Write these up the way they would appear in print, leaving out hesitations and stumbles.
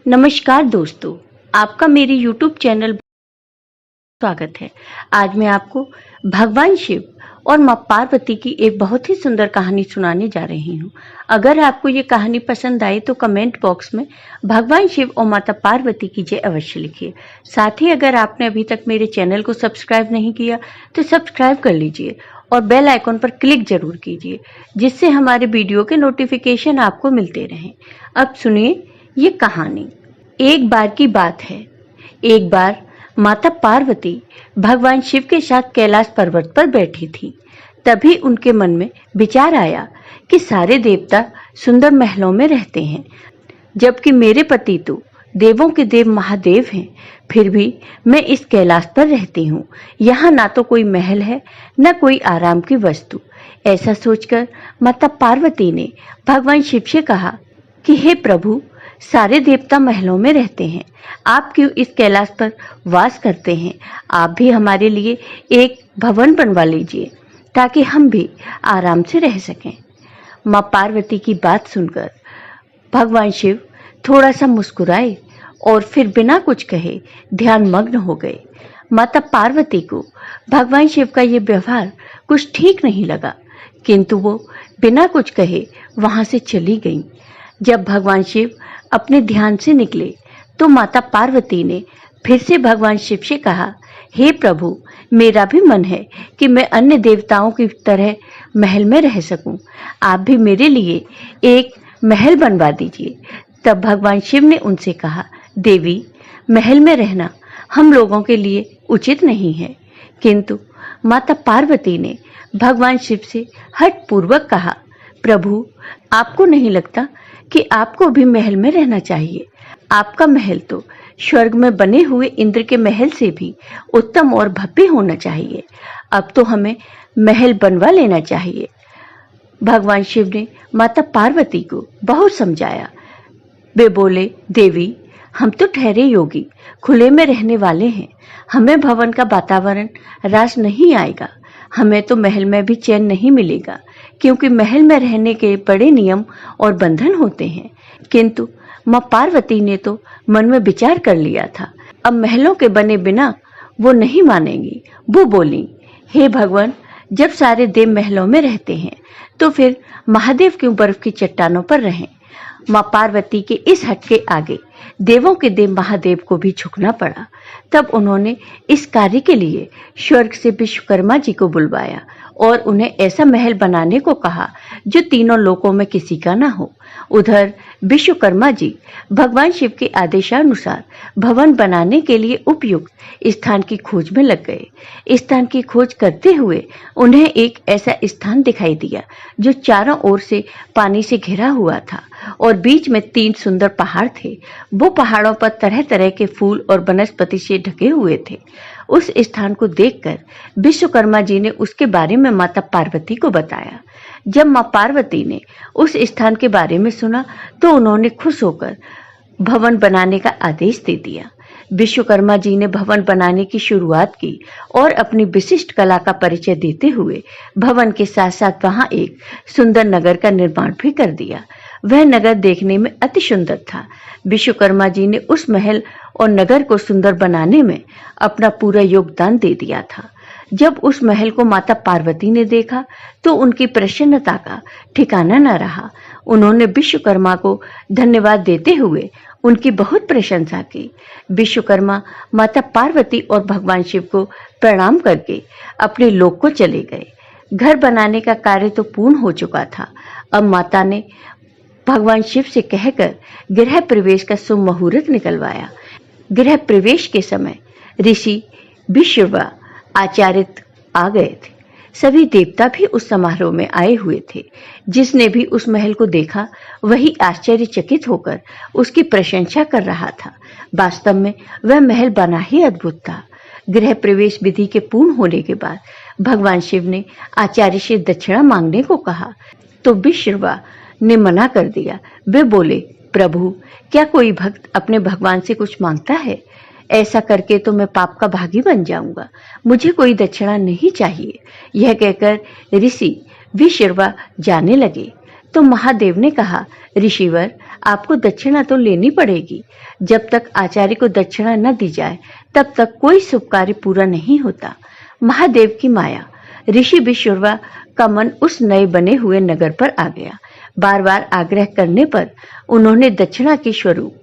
नमस्कार दोस्तों, आपका मेरे YouTube चैनल स्वागत है। आज मैं आपको भगवान शिव और मां पार्वती की एक बहुत ही सुंदर कहानी सुनाने जा रही हूँ। अगर आपको ये कहानी पसंद आई तो कमेंट बॉक्स में भगवान शिव और माता पार्वती की जय अवश्य लिखिए। साथ ही अगर आपने अभी तक मेरे चैनल को सब्सक्राइब नहीं किया तो सब्सक्राइब कर लीजिए और बेल आइकॉन पर क्लिक जरूर कीजिए, जिससे हमारे वीडियो के नोटिफिकेशन आपको मिलते रहें। अब सुनिए ये कहानी। एक बार की बात है। एक बार माता पार्वती भगवान शिव के साथ कैलाश पर्वत पर बैठी थी। तभी उनके मन में विचार आया कि सारे देवता सुंदर महलों में रहते हैं, जबकि मेरे पति तो देवों के देव महादेव हैं। फिर भी मैं इस कैलाश पर रहती हूँ। यहाँ ना तो कोई महल है, न कोई आराम की वस्तु। ऐसा सोचकर माता पार्वती ने भगवान शिव से कहा कि हे प्रभु, सारे देवता महलों में रहते हैं, आप क्यों इस कैलाश पर वास करते हैं? आप भी हमारे लिए एक भवन बनवा लीजिए ताकि हम भी आराम से रह सकें। मां पार्वती की बात सुनकर भगवान शिव थोड़ा सा मुस्कुराए और फिर बिना कुछ कहे ध्यान मग्न हो गए। माता पार्वती को भगवान शिव का ये व्यवहार कुछ ठीक नहीं लगा, किंतु वो बिना कुछ कहे वहां से चली गईं। जब भगवान शिव अपने ध्यान से निकले तो माता पार्वती ने फिर से भगवान शिव से कहा, हे प्रभु, मेरा भी मन है कि मैं अन्य देवताओं की तरह महल में रह सकूं। आप भी मेरे लिए एक महल बनवा दीजिए। तब भगवान शिव ने उनसे कहा, देवी, महल में रहना हम लोगों के लिए उचित नहीं है। किंतु माता पार्वती ने भगवान शिव से हठ पूर्वक कहा, प्रभु, आपको नहीं लगता कि आपको भी महल में रहना चाहिए? आपका महल तो स्वर्ग में बने हुए इंद्र के महल से भी उत्तम और भव्य होना चाहिए। अब तो हमें महल बनवा लेना चाहिए। भगवान शिव ने माता पार्वती को बहुत समझाया। वे बोले, देवी, हम तो ठहरे योगी, खुले में रहने वाले हैं। हमें भवन का वातावरण रास नहीं आएगा। हमें तो महल में भी चैन नहीं मिलेगा, क्योंकि महल में रहने के बड़े नियम और बंधन होते हैं। किंतु मां पार्वती ने तो मन में विचार कर लिया था, अब महलों के बने बिना वो नहीं मानेंगी। वो बोली, हे भगवान, जब सारे देव महलों में रहते हैं तो फिर महादेव क्यों बर्फ की चट्टानों पर रहें? मां पार्वती के इस हट के आगे देवों के देव महादेव को भी झुकना पड़ा। तब उन्होंने इस कार्य के लिए स्वर्ग से विश्वकर्मा जी को बुलवाया और उन्हें ऐसा महल बनाने को कहा जो तीनों लोकों में किसी का ना हो। उधर विश्वकर्मा जी भगवान शिव के आदेशानुसार भवन बनाने के लिए उपयुक्त स्थान की खोज में लग गए। स्थान की खोज करते हुए उन्हें एक ऐसा स्थान दिखाई दिया जो चारों ओर से पानी से घिरा हुआ था और बीच में 3 सुंदर पहाड़ थे। वो पहाड़ों पर तरह तरह के फूल और वनस्पति से ढके हुए थे। उस स्थान को देखकर विश्वकर्मा जी ने उसके बारे में माता पार्वती को बताया। जब मां पार्वती ने उस स्थान के बारे में सुना तो उन्होंने खुश होकर भवन बनाने का आदेश दे दिया। विश्वकर्मा जी ने भवन बनाने की शुरुआत की और अपनी विशिष्ट कला का परिचय देते हुए भवन के साथ साथ वहां एक सुंदर नगर का निर्माण भी कर दिया। वह नगर देखने में अति सुंदर था। विश्वकर्मा जी ने उस महल और नगर को सुंदर बनाने में अपना पूरा योगदान दे दिया था। जब उस महल को माता पार्वती ने देखा तो उनकी प्रसन्नता का ठिकाना न रहा। उन्होंने विश्वकर्मा को धन्यवाद देते हुए उनकी बहुत प्रशंसा की। विश्वकर्मा माता पार्वती और भगवान शिव को प्रणाम करके अपने लोक को चले गए। घर बनाने का कार्य तो पूर्ण हो चुका था। अब माता ने भगवान शिव से कहकर गृह प्रवेश का शुभ मुहूर्त निकलवाया। गृह प्रवेश के समय ऋषि विश्रवा आचार्य आ गए थे। सभी देवता भी उस समारोह में आए हुए थे। जिसने भी उस महल को देखा वही आश्चर्यचकित होकर उसकी प्रशंसा कर रहा था। वास्तव में वह महल बना ही अद्भुत था। गृह प्रवेश विधि के पूर्ण होने के बाद भगवान शिव ने आचार्य से दक्षिणा मांगने को कहा तो विश्रवा ने मना कर दिया। वे बोले, प्रभु, क्या कोई भक्त अपने भगवान से कुछ मांगता है? ऐसा करके तो मैं पाप का भागी बन जाऊंगा। मुझे कोई दक्षिणा नहीं चाहिए। यह कहकर ऋषि विश्रवा जाने लगे तो महादेव ने कहा, ऋषिवर, आपको दक्षिणा तो लेनी पड़ेगी। जब तक आचार्य को दक्षिणा न दी जाए तब तक कोई शुभ कार्य पूरा नहीं होता। महादेव की माया। ऋषि विश्रवा का मन उस नए बने हुए नगर पर आ गया। बार बार आग्रह करने पर उन्होंने दक्षिणा के स्वरूप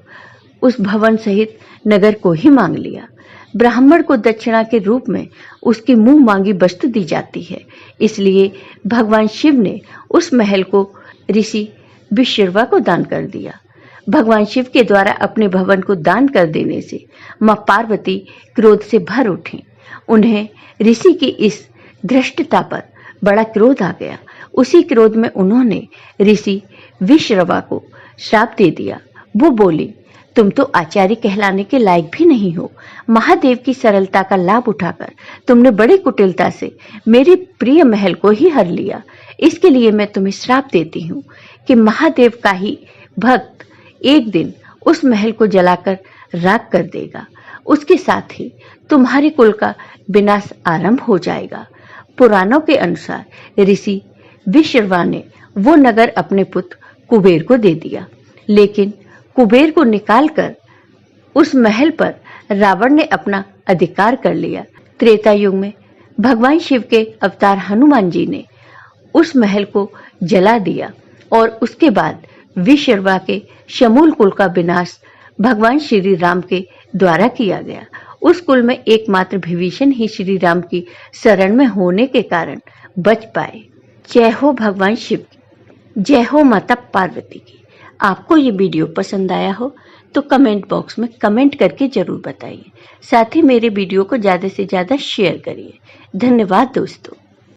उस भवन सहित नगर को ही मांग लिया। ब्राह्मण को दक्षिणा के रूप में उसकी मुंह मांगी वस्तु दी जाती है, इसलिए भगवान शिव ने उस महल को ऋषि विश्रवा को दान कर दिया। भगवान शिव के द्वारा अपने भवन को दान कर देने से मां पार्वती क्रोध से भर उठी। उन्हें ऋषि की इस धृष्टता पर बड़ा क्रोध आ गया। उसी क्रोध में उन्होंने ऋषि विश्रवा को श्राप दे दिया। वो बोली, तुम तो आचार्य कहलाने के लायक भी नहीं हो। महादेव की सरलता का लाभ उठाकर तुमने बड़ी कुटिलता से मेरी प्रिय महल को ही हर लिया। इसके लिए मैं तुम्हें श्राप देती हूँ कि महादेव का ही भक्त एक दिन उस महल को जलाकर राख कर देगा। उसके साथ ही तुम्हारे कुल का विनाश आरंभ हो जाएगा। पुराणों के अनुसार ऋषि विश्रवा ने वो नगर अपने पुत्र कुबेर को दे दिया, लेकिन कुबेर को निकालकर उस महल पर रावण ने अपना अधिकार कर लिया। त्रेता युग में भगवान शिव के अवतार हनुमान जी ने उस महल को जला दिया और उसके बाद विश्रवा के समूल कुल का विनाश भगवान श्री राम के द्वारा किया गया। उस कुल में एकमात्र विभीषण ही श्री राम की शरण में होने के कारण बच पाए। जय हो भगवान शिव की, जय हो माता पार्वती की। आपको ये वीडियो पसंद आया हो तो कमेंट बॉक्स में कमेंट करके जरूर बताइए। साथ ही मेरे वीडियो को ज़्यादा से ज़्यादा शेयर करिए। धन्यवाद दोस्तों।